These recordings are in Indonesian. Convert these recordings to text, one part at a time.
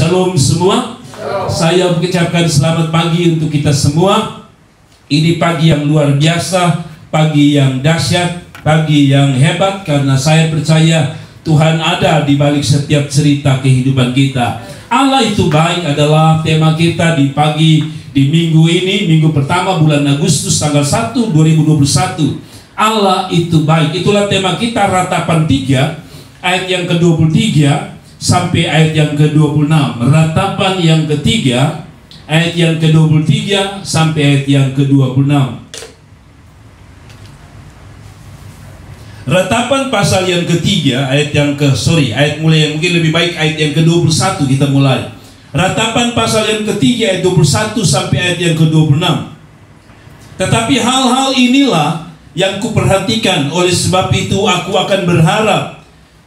Shalom semua. Saya mengucapkan selamat pagi untuk kita semua. Ini pagi yang luar biasa, pagi yang dahsyat, pagi yang hebat, karena saya percaya Tuhan ada di balik setiap cerita kehidupan kita. Allah itu baik adalah tema kita di pagi di minggu ini, minggu pertama bulan Agustus tanggal 1 2021. Allah itu baik. Itulah tema kita, Ratapan 3 ayat yang ke-23 sampai ayat yang ke-26. Ratapan yang ketiga ayat yang ke-23 sampai ayat yang ke-26. Ratapan pasal yang ketiga ayat yang ayat mulai yang mungkin lebih baik ayat yang ke-21 kita mulai. Ratapan pasal yang ketiga ayat 21 sampai ayat yang ke-26. Tetapi hal-hal inilah yang kuperhatikan, oleh sebab itu aku akan berharap.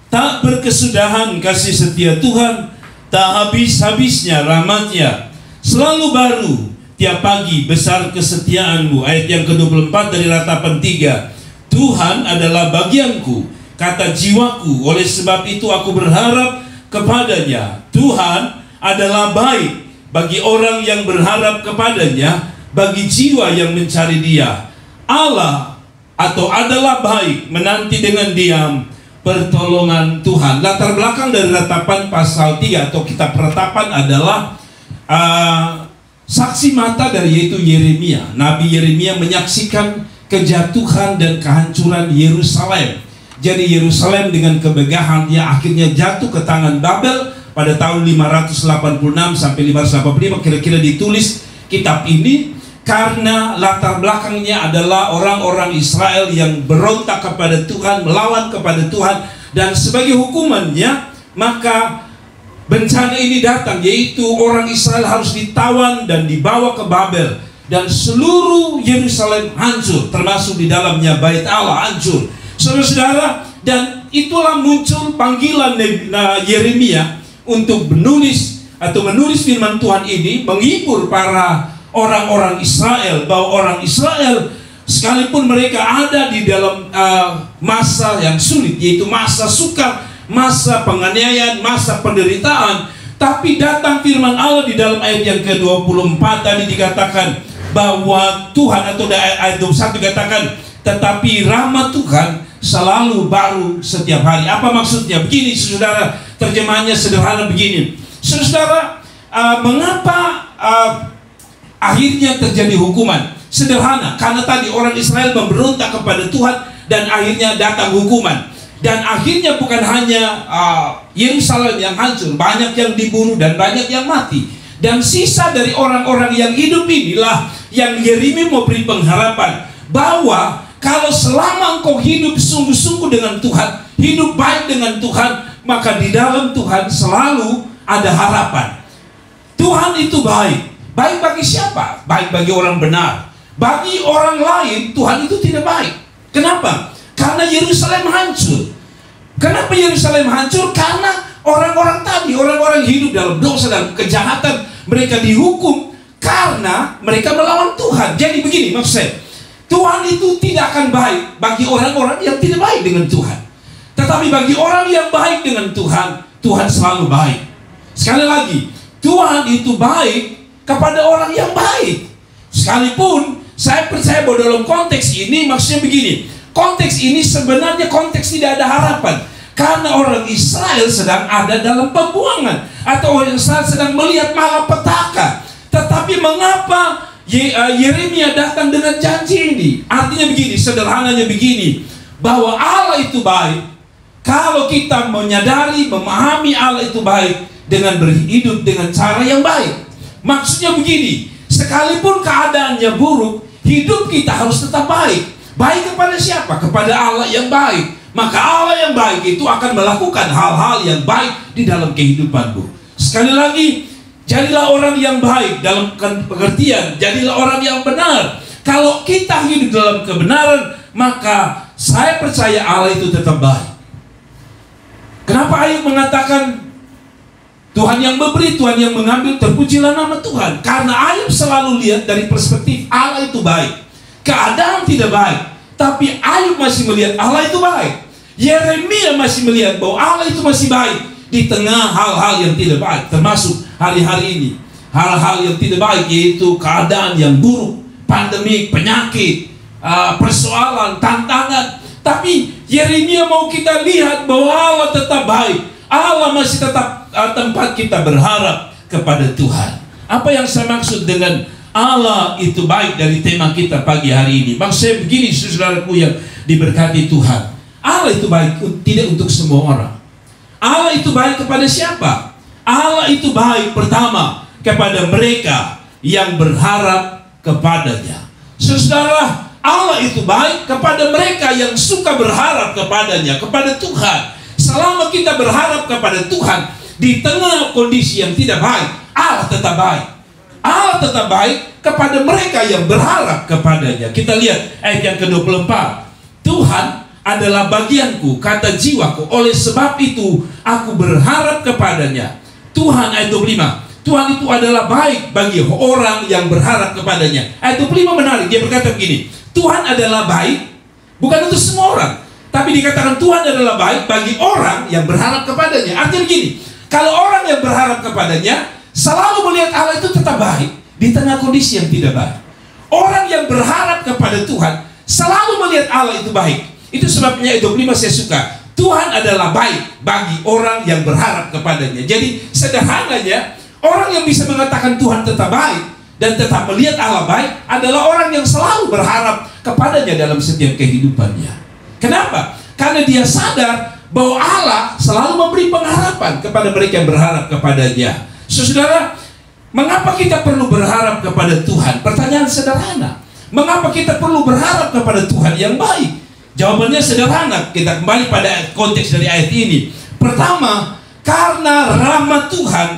Tak berkesudahan kasih setia Tuhan, tak habis-habisnya rahmat-Nya. Selalu baru tiap pagi besar kesetiaan-Mu. Ayat yang ke-24 dari Ratapan 3. Tuhan adalah bagianku, kata jiwaku, oleh sebab itu aku berharap kepada-Nya. Tuhan adalah baik bagi orang yang berharap kepada-Nya, bagi jiwa yang mencari Dia. Allah atau adalah baik, menanti dengan diam pertolongan Tuhan. Latar belakang dari Ratapan pasal 3 atau kitab Ratapan adalah saksi mata dari yaitu Yeremia. Nabi Yeremia menyaksikan kejatuhan dan kehancuran Yerusalem. Jadi Yerusalem dengan kemegahan dia akhirnya jatuh ke tangan Babel pada tahun 586 sampai 585 kira-kira ditulis kitab ini. Karena latar belakangnya adalah orang-orang Israel yang berontak kepada Tuhan, melawan kepada Tuhan, dan sebagai hukumannya maka bencana ini datang, yaitu orang Israel harus ditawan dan dibawa ke Babel, dan seluruh Yerusalem hancur, termasuk di dalamnya Bait Allah hancur. Saudara-saudara, dan itulah muncul panggilan Yeremia untuk menulis firman Tuhan ini, menghibur para orang-orang Israel, bahwa orang Israel sekalipun mereka ada di dalam masa yang sulit, yaitu masa sukar, masa penganiayaan, masa penderitaan, tapi datang firman Allah di dalam ayat yang ke-24 tadi dikatakan bahwa Tuhan, atau ayat 21 dikatakan, tetapi rahmat Tuhan selalu baru setiap hari. Apa maksudnya? Begini saudara, terjemahannya sederhana begini. Saudara, mengapa akhirnya terjadi hukuman? Sederhana, karena tadi orang Israel memberontak kepada Tuhan dan akhirnya datang hukuman. Dan akhirnya bukan hanya Yerusalem yang hancur, banyak yang dibunuh dan banyak yang mati. Dan sisa dari orang-orang yang hidup inilah yang Yeremia mau beri pengharapan, bahwa kalau selama engkau hidup sungguh-sungguh dengan Tuhan, hidup baik dengan Tuhan, maka di dalam Tuhan selalu ada harapan. Tuhan itu baik. Baik bagi siapa? Baik bagi orang benar. Bagi orang lain, Tuhan itu tidak baik. Kenapa? Karena Yerusalem hancur. Kenapa Yerusalem hancur? Karena orang-orang tadi, orang-orang hidup dalam dosa dan kejahatan, mereka dihukum karena mereka melawan Tuhan. Jadi begini maksud saya, Tuhan itu tidak akan baik bagi orang-orang yang tidak baik dengan Tuhan. Tetapi bagi orang yang baik dengan Tuhan, Tuhan selalu baik. Sekali lagi, Tuhan itu baik kepada orang yang baik. Sekalipun saya percaya bahwa dalam konteks ini, maksudnya begini, konteks ini sebenarnya konteks tidak ada harapan, karena orang Israel sedang ada dalam pembuangan, atau orang Israel sedang melihat malapetaka. Tetapi mengapa Yeremia datang dengan janji ini? Artinya begini, sederhananya begini, bahwa Allah itu baik kalau kita menyadari, memahami Allah itu baik dengan berhidup dengan cara yang baik. Maksudnya begini, sekalipun keadaannya buruk, hidup kita harus tetap baik. Baik kepada siapa? Kepada Allah yang baik. Maka Allah yang baik itu akan melakukan hal-hal yang baik di dalam kehidupanmu. Sekali lagi, jadilah orang yang baik dalam pengertian, jadilah orang yang benar. Kalau kita hidup dalam kebenaran, maka saya percaya Allah itu tetap baik. Kenapa Ayub mengatakan Tuhan yang memberi, Tuhan yang mengambil, terpujilah nama Tuhan? Karena Ayub selalu lihat dari perspektif Allah itu baik. Keadaan tidak baik, tapi Ayub masih melihat Allah itu baik. Yeremia masih melihat bahwa Allah itu masih baik. di tengah hal-hal yang tidak baik, termasuk hari-hari ini. Hal-hal yang tidak baik, yaitu keadaan yang buruk, pandemi, penyakit, persoalan, tantangan. Tapi Yeremia mau kita lihat bahwa Allah tetap baik. Allah masih tetap tempat kita berharap kepada Tuhan. Apa yang saya maksud dengan Allah itu baik dari tema kita pagi hari ini? Maksud saya begini, saudaraku yang diberkati Tuhan. Allah itu baik tidak untuk semua orang. Allah itu baik kepada siapa? Allah itu baik pertama kepada mereka yang berharap kepadanya. Saudara, Allah itu baik kepada mereka yang suka berharap kepadanya, kepada Tuhan. Selama kita berharap kepada Tuhan di tengah kondisi yang tidak baik, Allah tetap baik. Allah tetap baik kepada mereka yang berharap kepadanya. Kita lihat ayat yang ke-24. Tuhan adalah bagianku, kata jiwaku, oleh sebab itu aku berharap kepadanya. Tuhan, ayat 25. Tuhan itu adalah baik bagi orang yang berharap kepadanya. Ayat 25 menarik, dia berkata begini, Tuhan adalah baik bukan untuk semua orang, tapi dikatakan Tuhan adalah baik bagi orang yang berharap kepadanya. Artinya begini, kalau orang yang berharap kepadanya selalu melihat Allah itu tetap baik di tengah kondisi yang tidak baik. Orang yang berharap kepada Tuhan selalu melihat Allah itu baik. Itu sebabnya ayat 25 saya suka. Tuhan adalah baik bagi orang yang berharap kepadanya. Jadi sederhananya, orang yang bisa mengatakan Tuhan tetap baik dan tetap melihat Allah baik adalah orang yang selalu berharap kepadanya dalam setiap kehidupannya. Kenapa? Karena dia sadar bahwa Allah selalu memberi pengharapan kepada mereka yang berharap kepadanya. Saudara, mengapa kita perlu berharap kepada Tuhan? Pertanyaan sederhana. Mengapa kita perlu berharap kepada Tuhan yang baik? Jawabannya sederhana. Kita kembali pada konteks dari ayat ini. Pertama, karena rahmat Tuhan,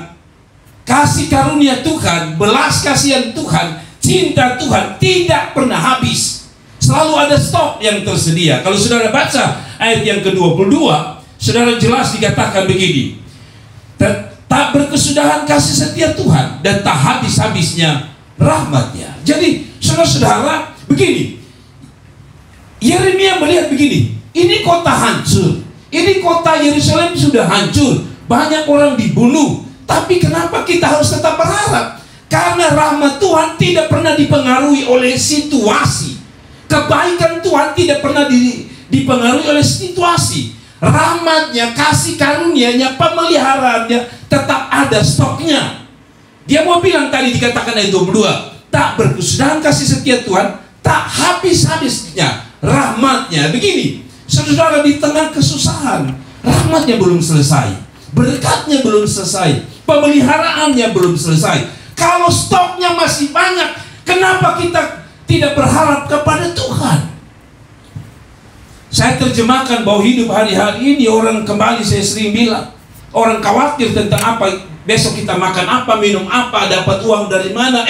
kasih karunia Tuhan, belas kasihan Tuhan, cinta Tuhan tidak pernah habis. Selalu ada stok yang tersedia. Kalau saudara baca ayat yang ke-22, saudara jelas dikatakan begini, tak berkesudahan kasih setia Tuhan dan tak habis-habisnya rahmatnya. Jadi saudara-saudara, begini, Yeremia melihat begini, ini kota hancur, ini kota Yerusalem sudah hancur, banyak orang dibunuh. Tapi kenapa kita harus tetap berharap? Karena rahmat Tuhan tidak pernah dipengaruhi oleh situasi. Kebaikan Tuhan tidak pernah dipengaruhi oleh situasi. Rahmatnya, kasih karunia-Nya, pemeliharaannya tetap ada stoknya. Dia mau bilang tadi dikatakan ayat 22, tak berkesudahan kasih setia Tuhan, tak habis-habisnya rahmatnya. Begini, saudara, di tengah kesusahan, rahmatnya belum selesai, berkatnya belum selesai, pemeliharaannya belum selesai. Kalau stoknya masih banyak, kenapa kita tidak berharap kepada Tuhan? Saya terjemahkan bahwa hidup hari-hari ini orang, kembali saya sering bilang, orang khawatir tentang apa, besok kita makan apa, minum apa, dapat uang dari mana.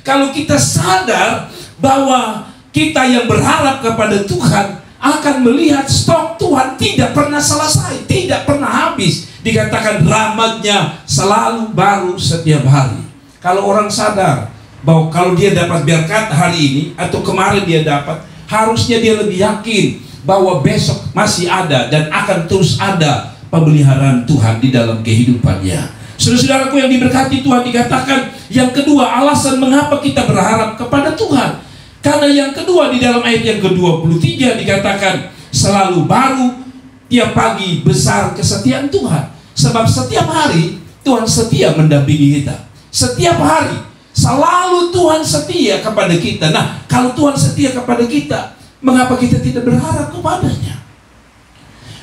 Kalau kita sadar bahwa kita yang berharap kepada Tuhan akan melihat stok Tuhan tidak pernah selesai, tidak pernah habis. Dikatakan rahmatnya selalu baru setiap hari. Kalau orang sadar bahwa kalau dia dapat berkat hari ini atau kemarin dia dapat, harusnya dia lebih yakin bahwa besok masih ada dan akan terus ada pemeliharaan Tuhan di dalam kehidupannya. Saudara-saudaraku yang diberkati Tuhan, dikatakan yang kedua alasan mengapa kita berharap kepada Tuhan. Karena yang kedua di dalam ayat yang ke-23 dikatakan selalu baru tiap pagi besar kesetiaan Tuhan. Sebab setiap hari Tuhan setia mendampingi kita. Setiap hari selalu Tuhan setia kepada kita. Nah, kalau Tuhan setia kepada kita, mengapa kita tidak berharap kepadanya?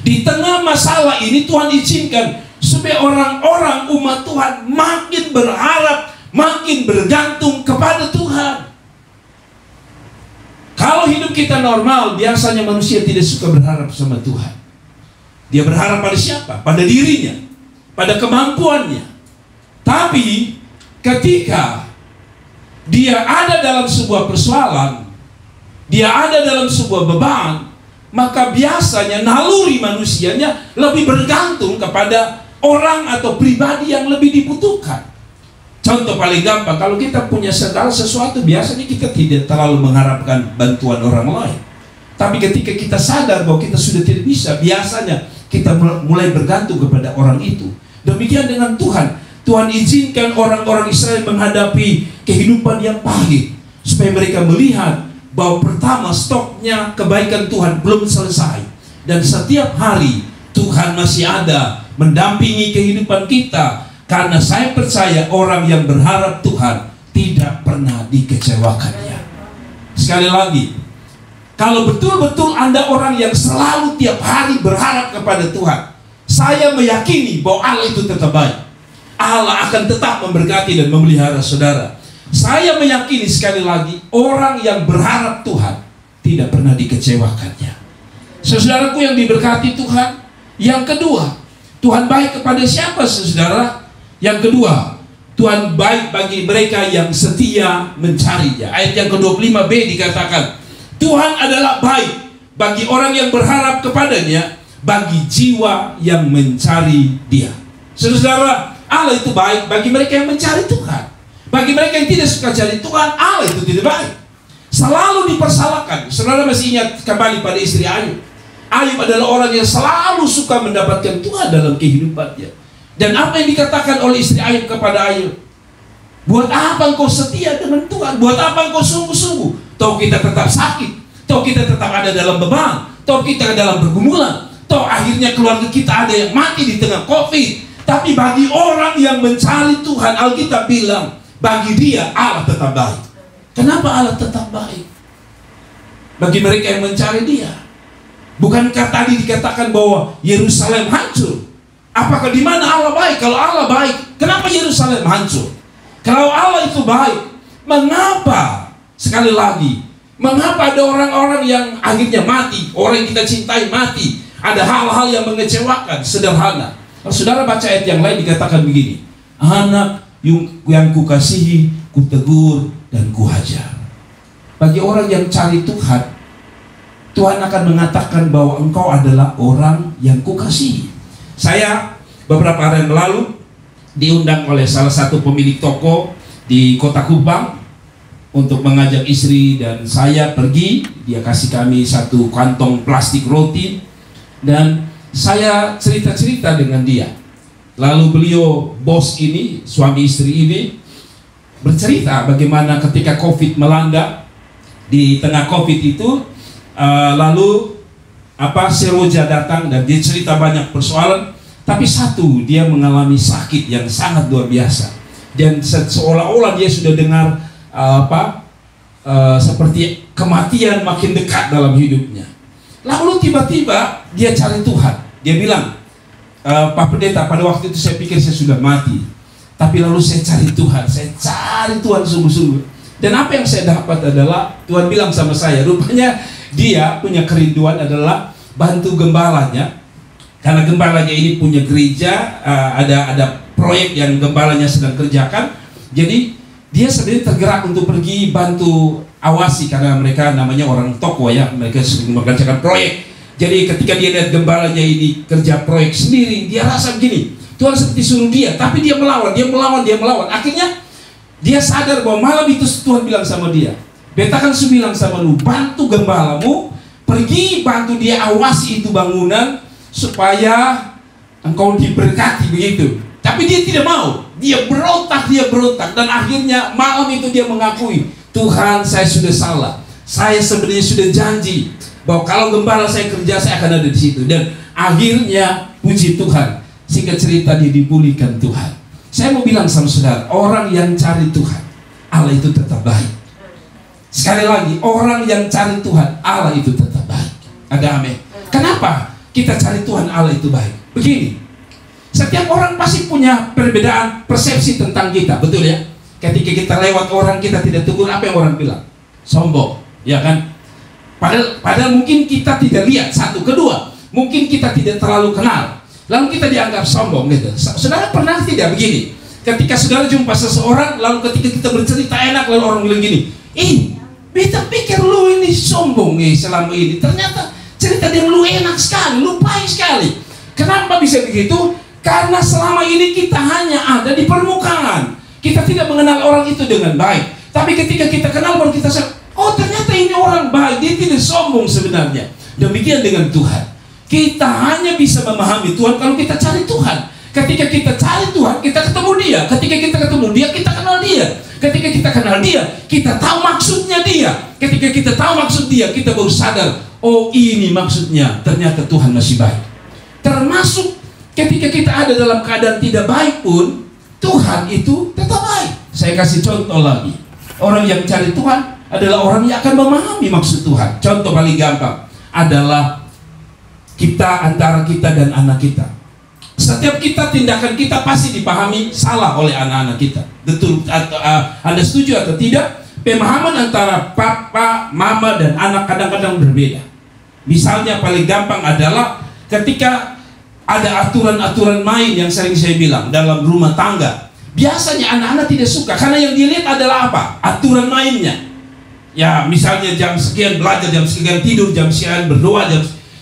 Di tengah masalah ini Tuhan izinkan supaya orang-orang umat Tuhan makin berharap, makin bergantung kepada Tuhan. Kalau hidup kita normal, biasanya manusia tidak suka berharap sama Tuhan. Dia berharap pada siapa? Pada dirinya, pada kemampuannya. Tapi ketika dia ada dalam sebuah persoalan, dia ada dalam sebuah beban, maka biasanya naluri manusianya lebih bergantung kepada orang atau pribadi yang lebih dibutuhkan. Contoh paling gampang, kalau kita punya segala sesuatu, biasanya kita tidak terlalu mengharapkan bantuan orang lain. Tapi ketika kita sadar bahwa kita sudah tidak bisa, biasanya kita mulai bergantung kepada orang itu. Demikian dengan Tuhan. Tuhan izinkan orang-orang Israel menghadapi kehidupan yang pahit, supaya mereka melihat bahwa pertama, stoknya kebaikan Tuhan belum selesai. Dan setiap hari Tuhan masih ada mendampingi kehidupan kita. Karena saya percaya orang yang berharap Tuhan tidak pernah dikecewakannya. Sekali lagi, kalau betul-betul Anda orang yang selalu tiap hari berharap kepada Tuhan, saya meyakini bahwa Allah itu tetap baik. Allah akan tetap memberkati dan memelihara saudara. Saya meyakini sekali lagi, orang yang berharap Tuhan tidak pernah dikecewakannya. Saudaraku yang diberkati Tuhan, yang kedua, Tuhan baik kepada siapa, saudara? Yang kedua, Tuhan baik bagi mereka yang setia mencarinya. Ayat yang ke-25b dikatakan, Tuhan adalah baik bagi orang yang berharap kepadanya, bagi jiwa yang mencari Dia. Saudara, Allah itu baik bagi mereka yang mencari Tuhan. Bagi mereka yang tidak suka cari Tuhan, Allah itu tidak baik. Selalu dipersalahkan. Saudara masih ingat kembali pada istri Ayub. Ayub adalah orang yang selalu suka mendapatkan Tuhan dalam kehidupannya. Dan apa yang dikatakan oleh istri Ayub kepada Ayub? Buat apa engkau setia dengan Tuhan? Buat apa engkau sungguh-sungguh? Tahu kita tetap sakit, tahu kita tetap ada dalam beban, tahu kita dalam pergumulan, tahu akhirnya keluarga kita ada yang mati di tengah COVID. Tapi bagi orang yang mencari Tuhan, Alkitab bilang, bagi dia Allah tetap baik. Kenapa Allah tetap baik? Bagi mereka yang mencari Dia. Bukankah tadi dikatakan bahwa Yerusalem hancur? Apakah di mana Allah baik? Kalau Allah baik, kenapa Yerusalem hancur? Kalau Allah itu baik, mengapa, sekali lagi, mengapa ada orang-orang yang akhirnya mati, orang yang kita cintai mati? Ada hal-hal yang mengecewakan. Sederhana. Kalau saudara baca ayat yang lain dikatakan begini, anak yang kukasihi, kutegur dan kuhajar. Bagi orang yang cari Tuhan, Tuhan akan mengatakan bahwa engkau adalah orang yang kukasihi. Saya beberapa hari yang lalu diundang oleh salah satu pemilik toko di Kota Kupang untuk mengajak istri dan saya pergi. Dia kasih kami satu kantong plastik roti dan saya cerita-cerita dengan dia. Lalu beliau, bos ini, suami istri ini, bercerita bagaimana ketika COVID melanda, di tengah COVID itu lalu Seroja datang dan dia cerita banyak persoalan, tapi satu, dia mengalami sakit yang sangat luar biasa dan seolah-olah dia sudah dengar seperti kematian makin dekat dalam hidupnya. Lalu tiba-tiba dia cari Tuhan. Dia bilang, Pak Pendeta, pada waktu itu saya pikir saya sudah mati, tapi lalu saya cari Tuhan, sungguh-sungguh. Dan apa yang saya dapat adalah Tuhan bilang sama saya, rupanya dia punya kerinduan adalah bantu gembalanya, karena gembalanya ini punya gereja, ada proyek yang gembalanya sedang kerjakan. Jadi dia sebenarnya tergerak untuk pergi bantu awasi, karena mereka namanya orang toko ya, mereka sedang mengerjakan proyek. Jadi ketika dia lihat gembalanya ini kerja proyek sendiri, dia rasa begini, Tuhan seperti suruh dia, tapi dia melawan. Akhirnya dia sadar bahwa malam itu Tuhan bilang sama dia, beta kan bilang sama lu, bantu gembalamu, pergi bantu dia awasi itu bangunan supaya engkau diberkati begitu. Tapi dia tidak mau, dia berontak dan akhirnya malam itu dia mengakui, Tuhan, saya sudah salah. Saya sebenarnya sudah janji bahwa kalau gembala saya kerja, saya akan ada di situ. Dan akhirnya puji Tuhan, singkat cerita dia dipulihkan Tuhan. Saya mau bilang sama saudara, orang yang cari Tuhan, Allah itu tetap baik. Sekali lagi, orang yang cari Tuhan, Allah itu tetap baik. Ada amin. Kenapa kita cari Tuhan, Allah itu baik? Begini, setiap orang pasti punya perbedaan persepsi tentang kita, betul ya? Ketika kita lewat orang, kita tidak tegur, apa yang orang bilang? Sombong, ya kan? Padahal mungkin kita tidak lihat, satu. Kedua, mungkin kita tidak terlalu kenal, lalu kita dianggap sombong gitu. Saudara pernah tidak begini? Ketika saudara jumpa seseorang, lalu ketika kita bercerita enak, lalu orang bilang gini, beta pikir lu ini sombong selama ini. Ternyata cerita dia lu enak sekali, lu baik sekali. Kenapa bisa begitu? Karena selama ini kita hanya ada di permukaan. Kita tidak mengenal orang itu dengan baik. Tapi ketika kita kenal, baru kita sadar, oh ternyata ini orang baik, dia tidak sombong sebenarnya. Demikian dengan Tuhan. Kita hanya bisa memahami Tuhan kalau kita cari Tuhan. Ketika kita cari Tuhan, kita ketemu Dia. Ketika kita ketemu Dia, kita kenal Dia. Ketika kita kenal Dia, kita tahu maksudnya Dia. Ketika kita tahu maksud Dia, kita baru sadar, oh ini maksudnya, ternyata Tuhan masih baik. Termasuk ketika kita ada dalam keadaan tidak baik pun, Tuhan itu tetap baik. Saya kasih contoh lagi. Orang yang cari Tuhan adalah orang yang akan memahami maksud Tuhan. Contoh paling gampang adalah kita, antara kita dan anak kita. Setiap kita, tindakan kita pasti dipahami salah oleh anak-anak kita. Betul atau Anda setuju atau tidak? Pemahaman antara papa, mama, dan anak kadang-kadang berbeda. Misalnya paling gampang adalah ketika ada aturan-aturan main yang sering saya bilang dalam rumah tangga. Biasanya anak-anak tidak suka karena yang dilihat adalah apa? Aturan mainnya. Ya, misalnya jam sekian belajar, jam sekian tidur, jam sekian berdoa,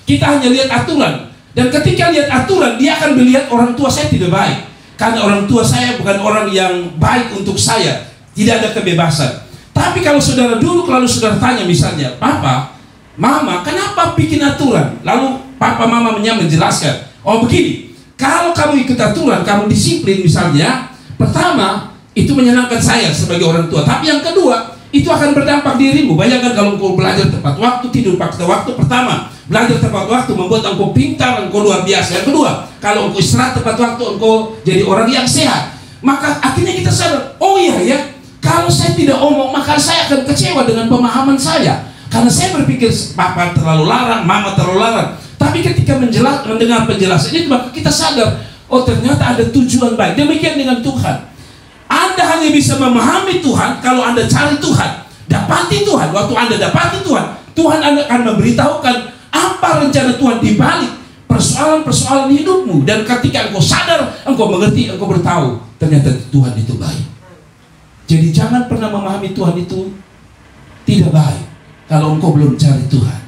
kita hanya lihat aturan. Dan ketika lihat aturan, dia akan melihat orang tua saya tidak baik. Karena orang tua saya bukan orang yang baik untuk saya. Tidak ada kebebasan. Tapi kalau saudara dulu, kalau saudara tanya misalnya, Papa, Mama, kenapa bikin aturan? Lalu Papa, Mamanya menjelaskan, oh begini, kalau kamu ikut aturan, kamu disiplin misalnya, pertama, itu menyenangkan saya sebagai orang tua. Tapi yang kedua, itu akan berdampak dirimu. Bayangkan kalau engkau belajar tepat waktu, tidur pada waktu. Pertama, belajar tepat waktu membuat engkau pintar, engkau luar biasa. Yang kedua, kalau engkau istirahat tepat waktu, engkau jadi orang yang sehat. Maka akhirnya kita sadar, oh iya ya, kalau saya tidak omong, maka saya akan kecewa dengan pemahaman saya. Karena saya berpikir, Papa terlalu larang, Mama terlalu larang. Tapi ketika mendengar penjelasan itu, maka kita sadar, oh ternyata ada tujuan baik. Demikian dengan Tuhan. Anda hanya bisa memahami Tuhan kalau Anda cari Tuhan. Dapati Tuhan. Waktu Anda dapati Tuhan, Tuhan akan memberitahukan apa rencana Tuhan di balik persoalan-persoalan hidupmu. Dan ketika engkau sadar, engkau mengerti, engkau bertahu, ternyata Tuhan itu baik. Jadi jangan pernah memahami Tuhan itu tidak baik kalau engkau belum cari Tuhan.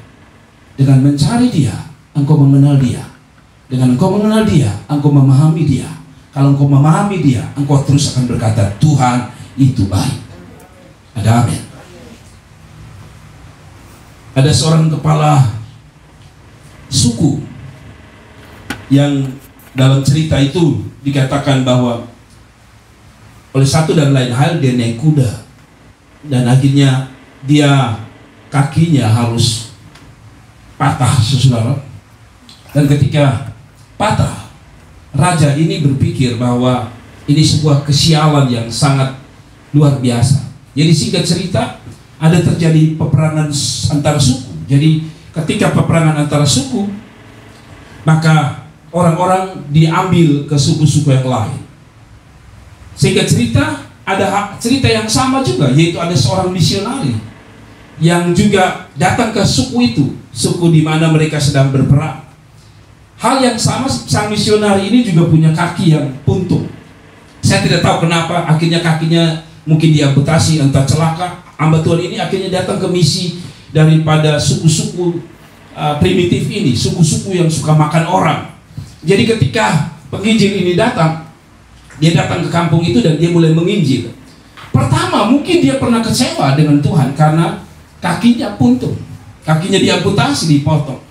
Dengan mencari Dia, engkau mengenal Dia. Dengan engkau mengenal Dia, engkau memahami Dia. Kalau engkau memahami Dia, engkau terus akan berkata, Tuhan itu baik. Ada amin. Ada seorang kepala suku yang dalam cerita itu dikatakan bahwa oleh satu dan lain hal dia naik kuda. Dan akhirnya dia kakinya harus patah, saudara. Dan ketika patah, raja ini berpikir bahwa ini sebuah kesialan yang sangat luar biasa. Jadi singkat cerita, ada terjadi peperangan antara suku. Jadi ketika peperangan antara suku, maka orang-orang diambil ke suku-suku yang lain. Singkat cerita, ada cerita yang sama juga, yaitu ada seorang misionari yang juga datang ke suku itu, suku di mana mereka sedang berperang. Hal yang sama, sang misionari ini juga punya kaki yang puntung. Saya tidak tahu kenapa akhirnya kakinya mungkin diamputasi, entah celaka. Hamba Tuhan ini akhirnya datang ke misi daripada suku-suku primitif ini, suku-suku yang suka makan orang. Jadi ketika penginjil ini datang, dia datang ke kampung itu dan dia mulai menginjil. Pertama mungkin dia pernah kecewa dengan Tuhan karena kakinya puntung, kakinya diamputasi, dipotong.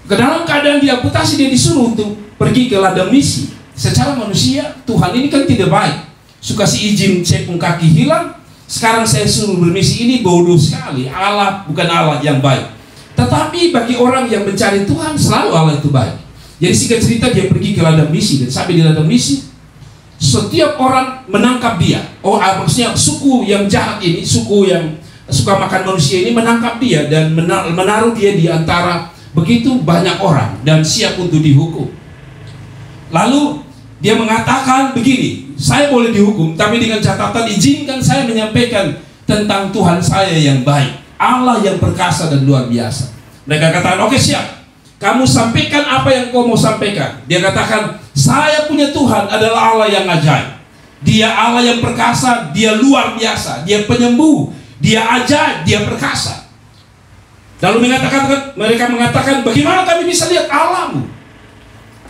Ke dalam keadaan diamputasi, dia disuruh untuk pergi ke ladang misi. Secara manusia, Tuhan ini kan tidak baik, suka si izin cepung kaki hilang. Sekarang saya suruh bermisi, ini bodoh sekali. Allah bukan Allah yang baik. Tetapi bagi orang yang mencari Tuhan, selalu Allah itu baik. Jadi singkat cerita, dia pergi ke ladang misi. Dan sampai di ladang misi, setiap orang menangkap dia. Oh, maksudnya suku yang jahat ini, suku yang suka makan manusia ini menangkap dia dan menaruh dia di antara begitu banyak orang dan siap untuk dihukum. Lalu dia mengatakan begini, saya boleh dihukum, tapi dengan catatan izinkan saya menyampaikan tentang Tuhan saya yang baik, Allah yang perkasa dan luar biasa. Mereka katakan, oke siap, kamu sampaikan apa yang kau mau sampaikan. Dia katakan, saya punya Tuhan adalah Allah yang ajaib. Dia Allah yang perkasa, dia luar biasa, dia penyembuh, dia ajaib, dia perkasa. Lalu mereka mengatakan, bagaimana kami bisa lihat Allahmu?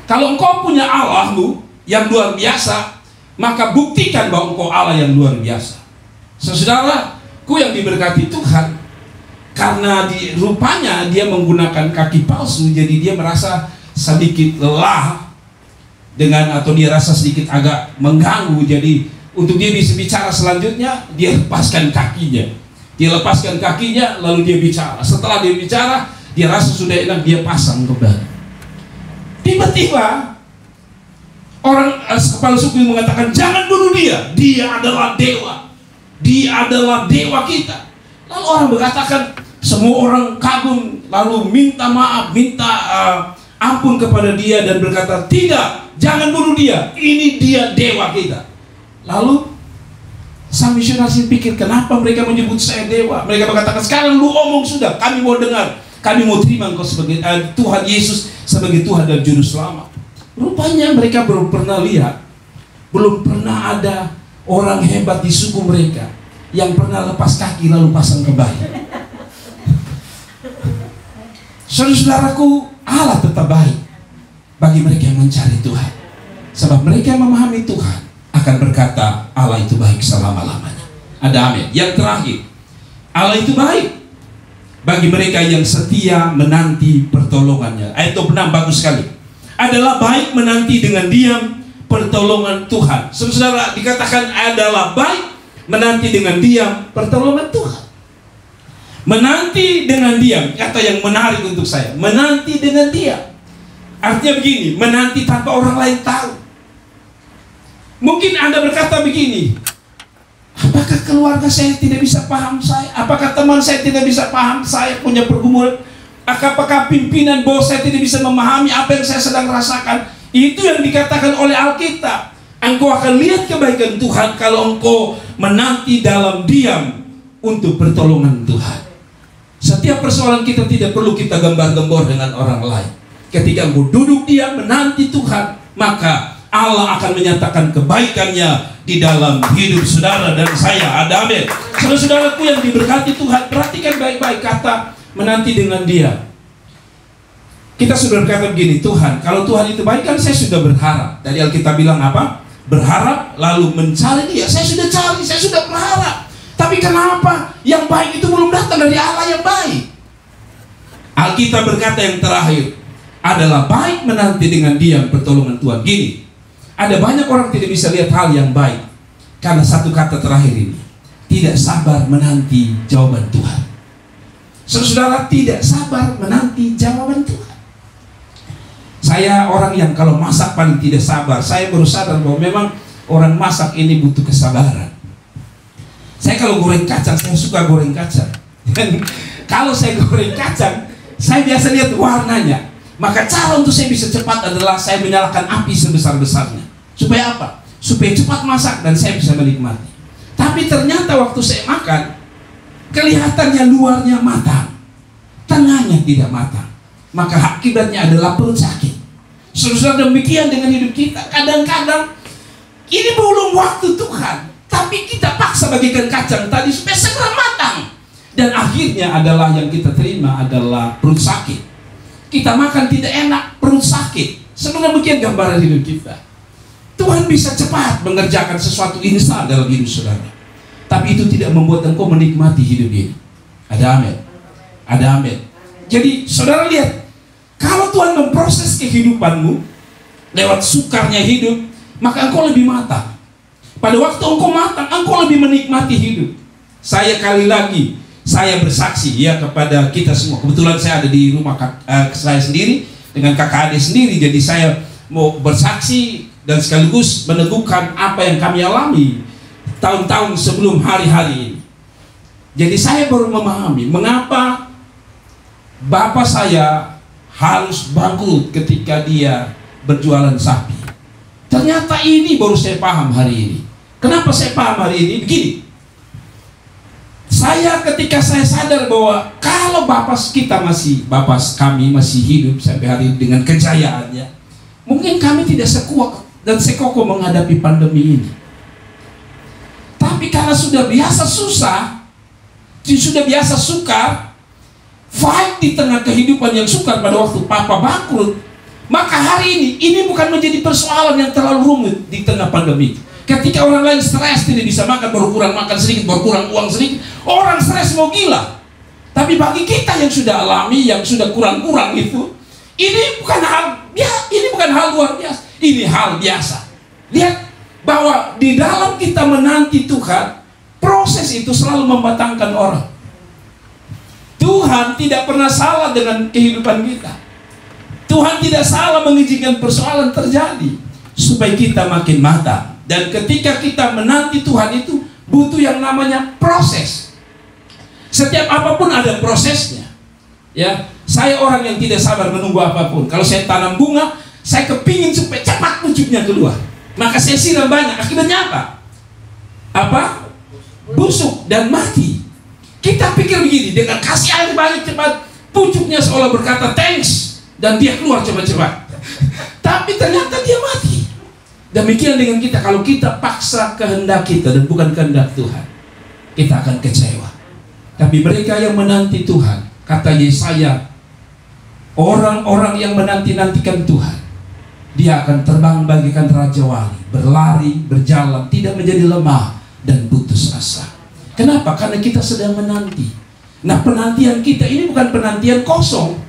Kalau engkau punya Allahmu yang luar biasa, maka buktikan bahwa engkau Allah yang luar biasa. Saudaraku yang diberkati Tuhan, karena rupanya dia menggunakan kaki palsu, jadi dia merasa sedikit lelah. dengan, atau dia rasa sedikit agak mengganggu, jadi untuk dia bisa bicara selanjutnya, dia lepaskan kakinya. Dia lepaskan kakinya, lalu dia bicara. Setelah dia bicara, dia rasa sudah enak, dia pasang kembali. Tiba-tiba orang kepala suku mengatakan, jangan bunuh dia, dia adalah dewa, dia adalah dewa kita. Lalu orang berkatakan, semua orang kagum, lalu minta maaf, minta ampun kepada dia, dan berkata, tidak, jangan bunuh dia, ini dia dewa kita. Lalu sang misionaris pikir, kenapa mereka menyebut saya dewa? Mereka berkatakan, sekarang lu omong sudah, kami mau dengar, kami mau terima engkau sebagai Tuhan Yesus sebagai Tuhan dan Juru Selamat. Rupanya mereka belum pernah lihat, belum pernah ada orang hebat di suku mereka yang pernah lepas kaki lalu pasang kembali. Saudara-saudaraku, Allah tetap baik bagi mereka yang mencari Tuhan, sebab mereka yang memahami Tuhan akan berkata, Allah itu baik selama-lamanya. Ada amin. Yang terakhir, Allah itu baik bagi mereka yang setia menanti pertolongannya. Ayat 26 bagus sekali. Adalah baik menanti dengan diam pertolongan Tuhan. Saudara, dikatakan adalah baik menanti dengan diam pertolongan Tuhan. Menanti dengan diam, kata yang menarik untuk saya. Menanti dengan diam, artinya begini, menanti tanpa orang lain tahu. Mungkin Anda berkata begini, apakah keluarga saya tidak bisa paham saya? Apakah teman saya tidak bisa paham saya punya pergumulan? Apakah pimpinan bos saya tidak bisa memahami apa yang saya sedang rasakan? Itu yang dikatakan oleh Alkitab. Engkau akan lihat kebaikan Tuhan kalau engkau menanti dalam diam untuk pertolongan Tuhan. Setiap persoalan kita tidak perlu kita gembar-gembor dengan orang lain. Ketika engkau duduk diam menanti Tuhan, maka Allah akan menyatakan kebaikannya di dalam hidup saudara dan saya. Ada amin. Saudara-saudaraku yang diberkati Tuhan, perhatikan baik-baik kata menanti dengan dia. Kita sudah berkata begini, Tuhan, kalau Tuhan itu baik, kan saya sudah berharap. Dari Alkitab bilang apa? Berharap lalu mencari dia. Saya sudah cari, saya sudah berharap. Tapi kenapa yang baik itu belum datang dari Allah yang baik? Alkitab berkata yang terakhir adalah baik menanti dengan diam pertolongan Tuhan. Gini, ada banyak orang tidak bisa lihat hal yang baik karena satu kata terakhir ini, tidak sabar menanti jawaban Tuhan. Saudara, tidak sabar menanti jawaban Tuhan. Saya orang yang kalau masak paling tidak sabar. Saya baru sadar bahwa memang orang masak ini butuh kesabaran. Saya kalau goreng kacang, saya suka goreng kacang. Dan kalau saya goreng kacang, saya biasa lihat warnanya. Maka cara untuk saya bisa cepat adalah saya menyalakan api sebesar-besarnya. Supaya apa? Supaya cepat masak dan saya bisa menikmati. Tapi ternyata waktu saya makan, kelihatannya luarnya matang, tengahnya tidak matang. Maka akibatnya adalah perut sakit. Saudara, demikian dengan hidup kita. Kadang-kadang ini belum waktu Tuhan, tapi kita paksa bagikan kacang tadi supaya segera matang. Dan akhirnya adalah yang kita terima adalah perut sakit. Kita makan tidak enak, perut sakit. Sebenarnya demikian gambaran hidup kita. Tuhan bisa cepat mengerjakan sesuatu instan dalam hidup saudara. Tapi itu tidak membuat engkau menikmati hidup ini. Ada amin. Ada amin. Jadi saudara lihat, kalau Tuhan memproses kehidupanmu lewat sukarnya hidup, maka engkau lebih matang. Pada waktu engkau matang, engkau lebih menikmati hidup. Saya kali lagi, saya bersaksi ya kepada kita semua. Kebetulan saya ada di rumah saya sendiri dengan kakak adik sendiri. Jadi saya mau bersaksi dan sekaligus meneguhkan apa yang kami alami tahun-tahun sebelum hari-hari ini. Jadi saya baru memahami mengapa bapak saya harus bangkrut ketika dia berjualan sapi. Ternyata ini baru saya paham hari ini. Kenapa saya paham hari ini? Begini. Ketika saya sadar bahwa kalau bapak kami masih hidup sampai hari ini dengan kejayaannya, mungkin kami tidak sekuat dan sekokoh menghadapi pandemi ini. Tapi karena sudah biasa susah, sudah biasa sukar, fight di tengah kehidupan yang sukar pada waktu papa bangkrut, maka hari ini bukan menjadi persoalan yang terlalu rumit di tengah pandemi. Ketika orang lain stres, tidak bisa makan, baru kurang makan sedikit, baru kurang uang sedikit, orang stres mau gila. Tapi bagi kita yang sudah alami, yang sudah kurang-kurang itu, ini bukan hal luar biasa. Ini hal biasa. Lihat bahwa di dalam kita menanti Tuhan, proses itu selalu mematangkan orang. Tuhan tidak pernah salah dengan kehidupan kita. Tuhan tidak salah mengizinkan persoalan terjadi supaya kita makin matang. Dan ketika kita menanti Tuhan itu butuh yang namanya proses. Setiap apapun ada prosesnya. Ya, saya orang yang tidak sabar menunggu apapun. Kalau saya tanam bunga, saya kepingin supaya cepat pucuknya keluar. Maka saya siram banyak. Akibatnya apa? Busuk dan mati. Kita pikir begini, dengan kasih air banyak cepat, pucuknya seolah berkata thanks, dan dia keluar cepat-cepat. Tapi ternyata dia mati. Demikian dengan kita, kalau kita paksa kehendak kita dan bukan kehendak Tuhan, kita akan kecewa. Tapi mereka yang menanti Tuhan, kata Yesaya, orang-orang yang menanti-nantikan Tuhan, dia akan terbang bagaikan raja wali, berlari, berjalan, tidak menjadi lemah dan putus asa. Kenapa? Karena kita sedang menanti. Nah, penantian kita ini bukan penantian kosong.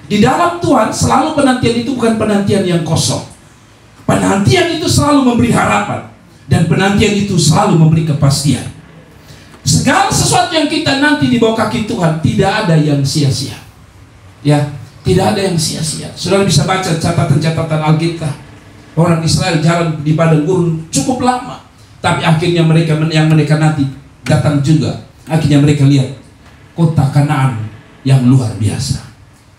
Di dalam Tuhan selalu penantian itu bukan penantian yang kosong. Penantian itu selalu memberi harapan, dan penantian itu selalu memberi kepastian. Segala sesuatu yang kita nanti di bawah kaki Tuhan, tidak ada yang sia-sia. Ya, tidak ada yang sia-sia. Saudara bisa baca catatan-catatan Alkitab. Orang Israel jalan di padang gurun cukup lama, tapi akhirnya mereka nanti datang juga. Akhirnya mereka lihat kota Kanaan yang luar biasa.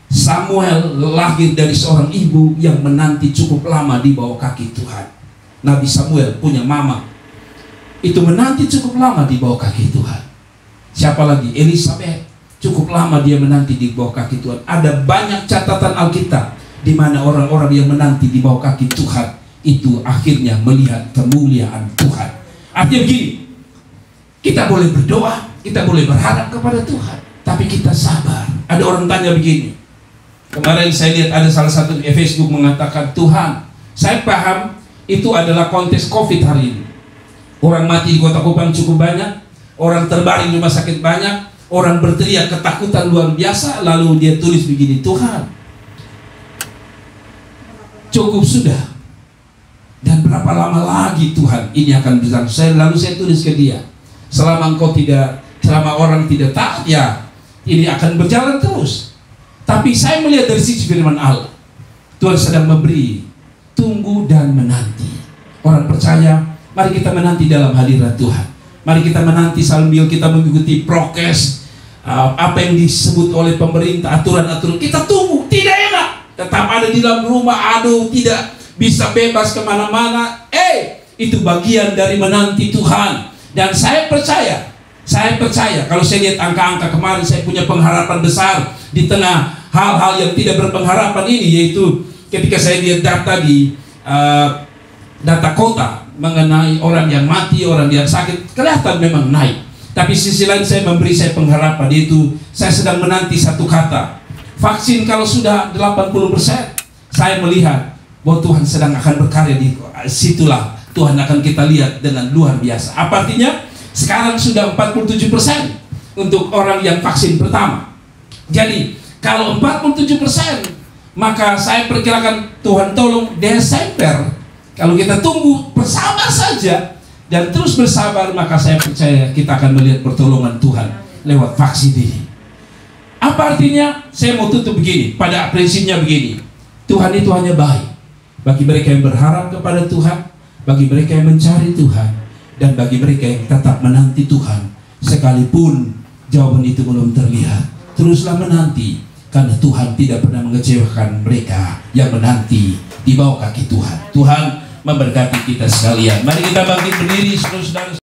Samuel lahir dari seorang ibu yang menanti cukup lama di bawah kaki Tuhan. Nabi Samuel punya mama, itu menanti cukup lama di bawah kaki Tuhan. Siapa lagi? Elizabeth, cukup lama dia menanti di bawah kaki Tuhan. Ada banyak catatan Alkitab di mana orang-orang yang menanti di bawah kaki Tuhan itu akhirnya melihat kemuliaan Tuhan. Artinya begini, kita boleh berdoa, kita boleh berharap kepada Tuhan, tapi kita sabar. Ada orang tanya begini, kemarin saya lihat ada salah satu di Facebook mengatakan, Tuhan, saya paham itu adalah konteks COVID hari ini. Orang mati di Kota Kupang cukup banyak, orang terbaring di rumah sakit banyak, orang berteriak ketakutan luar biasa. Lalu dia tulis begini, Tuhan, cukup sudah. Dan berapa lama lagi Tuhan ini akan berjalan? Lalu saya tulis ke dia, selama orang tidak taat, ya ini akan berjalan terus. Tapi saya melihat dari sisi firman Allah, Tuhan sedang memberi, tunggu dan menanti. Orang percaya, mari kita menanti dalam hadirat Tuhan. Mari kita menanti sambil kita mengikuti prokes, apa yang disebut oleh pemerintah, aturan-aturan. Kita tunggu, tidak enak, tetap ada di dalam rumah, aduh, tidak bisa bebas kemana-mana. Itu bagian dari menanti Tuhan. Dan saya percaya kalau saya lihat angka-angka kemarin, saya punya pengharapan besar di tengah hal-hal yang tidak berpengharapan ini, yaitu ketika saya lihat data di data kota mengenai orang yang mati, orang yang sakit, kelihatan memang naik. Tapi sisi lain saya memberi pengharapan, yaitu saya sedang menanti satu kata, vaksin. Kalau sudah 80%, saya melihat bahwa Tuhan sedang akan berkarya di situlah Tuhan akan kita lihat dengan luar biasa. Apa artinya? Sekarang sudah 47% untuk orang yang vaksin pertama. Jadi kalau 47%, maka saya perkirakan Tuhan tolong Desember, kalau kita tunggu bersabar saja dan terus bersabar, maka saya percaya kita akan melihat pertolongan Tuhan lewat vaksin ini. Apa artinya? Saya mau tutup begini, pada prinsipnya begini, Tuhan itu hanya baik bagi mereka yang berharap kepada Tuhan, bagi mereka yang mencari Tuhan, dan bagi mereka yang tetap menanti Tuhan sekalipun jawaban itu belum terlihat. Teruslah menanti, karena Tuhan tidak pernah mengecewakan mereka yang menanti di bawah kaki Tuhan. Tuhan memberkati kita sekalian. Mari kita bangkit berdiri, saudara-saudara.